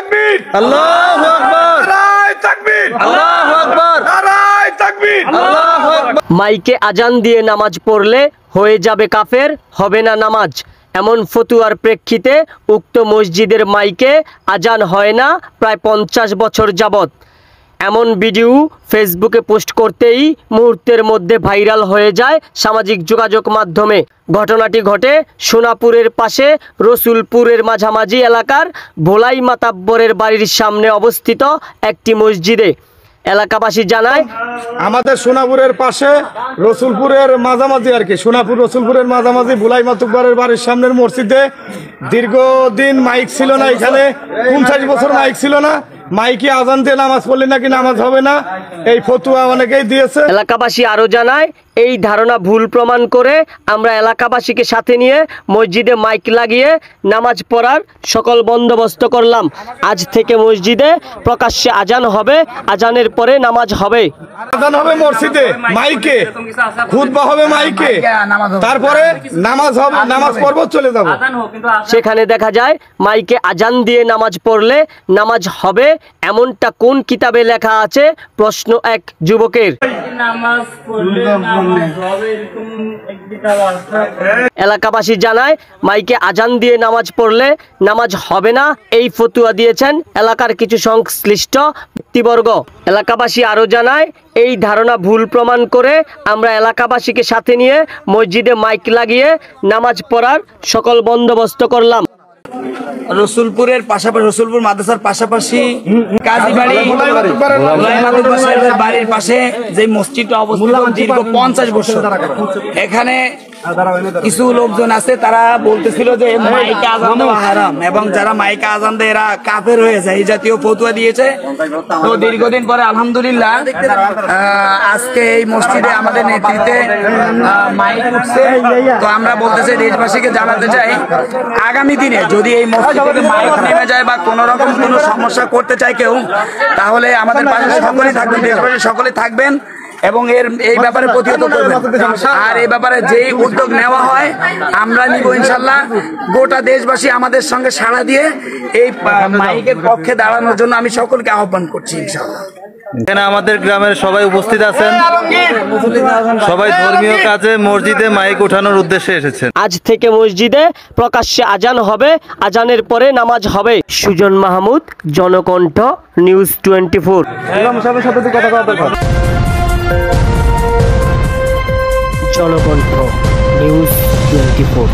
তাকবীর, আল্লাহু আকবার, নারায়ে তাকবীর, আল্লাহু আকবার, নারায়ে তাকবীর, আল্লাহু আকবার। মাইকে আজান দিয়ে নামাজ পড়লে হয়ে যাবে কাফের, হবে না নামাজ। এমন ফতুয়ার প্রেক্ষিতে উক্ত মসজিদের মাইকে আজান হয় না প্রায় 50 বছর যাবত। এমন ভিডিও ফেসবুকে পোস্ট করতেই মুহূর্তের মধ্যে ভাইরাল হয়ে যায় সামাজিক যোগাযোগ মাধ্যমে। ঘটনাটি ঘটে সোনাপুরের পাশে রসুলপুরের মাঝামাঝি এলাকার ভোলাই মাতাব্বরের বাড়ির সামনে অবস্থিত একটি মসজিদে। এলাকাবাসী জানায়, আমাদের সোনাপুরের পাশে রসুলপুরের মাঝামাঝি আর কি, সোনাপুর রসুলপুরের মাঝামাঝি ভোলাই মাতুব্বরের বাড়ির সামনের মসজিদে দীর্ঘদিন মাইক ছিল না। এখানে 50 বছর মাইক ছিল না। মাইকে আজান দিয়ে নামাজ পড়লে নাকি নামাজ হবে না, এই ফতুয়া অনেকেই দিয়েছে। এলাকাবাসী আরও জানায়, এই ধারণা ভুল প্রমাণ করে আমরা এলাকাবাসীকে সাথে নিয়ে মসজিদে মাইক লাগিয়ে নামাজ পড়ার সকল বন্দোবস্ত করলাম। আজ থেকে মসজিদে প্রকাশ্যে আজান হবে, আজানের পরে নামাজ হবে। আজান হবে মসজিদে মাইকে, খুতবা হবে মাইকে, তারপরে নামাজ হবে, নামাজ পড়ব, চলে যাব। সেখানে দেখা যায় মাইকে আজান দিয়ে নামাজ পড়লে নামাজ হবে, এমনটা কোন কিতাবে লেখা আছে? প্রশ্ন এক যুবকের। এলাকাবাসী জানায়, মাইকে আজান দিয়ে নামাজ পড়লে নামাজ হবে না, এই ফতুয়া দিয়েছেন এলাকার কিছু সংশ্লিষ্ট ব্যক্তিবর্গ। এলাকাবাসী আরও জানায়, এই ধারণা ভুল প্রমাণ করে আমরা এলাকাবাসীকে সাথে নিয়ে মসজিদে মাইক লাগিয়ে নামাজ পড়ার সকল বন্দোবস্ত করলাম। রসুলপুরের পাশাপাশি, রসুলপুর মাদ্রাসার পাশাপাশি কাজীবাড়ি বাড়ির পাশে যে মসজিদটা অবস্থিত দীর্ঘ 50 বছর, এখানে কিছু লোকজন আছে তারা বলতেছিল যে মাইকে আজান দেওয়া হারাম এবং যারা মাইকে আজান দেয় এরা কাফের হয়ে যায়, এই জাতীয় ফতুয়া দিয়েছে। তো দীর্ঘদিন পরে আলহামদুলিল্লাহ আজকে এই মসজিদে আমাদের নেতৃত্বে মাইক উঠছে। তো আমরা বলতে চাই, দেশবাসীকে জানাতে চাই, আগামী দিনে যদি এই মসজিদে মাইক নেমে যায় বা কোন রকম কোনো সমস্যা করতে চায় কেউ, তাহলে আমাদের পাশে সকলেই থাকবেন, দেশবাসী সকলে থাকবেন এবং এই ব্যাপারে প্রতিহত করবেন। আর এই ব্যাপারে যেই উদ্যোগ নেওয়া হয় আমরা নিব ইনশাল্লাহ। গোটা দেশবাসী আমাদের সঙ্গে সাড়া দিয়ে এই মাইকের পক্ষে দাঁড়ানোর জন্য আমি সকলকে আহ্বান করছি ইনশাল্লাহ। এখানে আমাদের গ্রামের সবাই উপস্থিত আছেন, সবাই ধর্মীয় কাজে মসজিদে মাইক ওঠানোর উদ্দেশ্যে এসেছেন। আজ থেকে মসজিদে প্রকাশ্যে আজান হবে, আজানের পরে নামাজ হবে। সুজন মাহমুদ, জনকণ্ঠ, নিউজ 24। জনকণ্ঠ, নিউজ 24।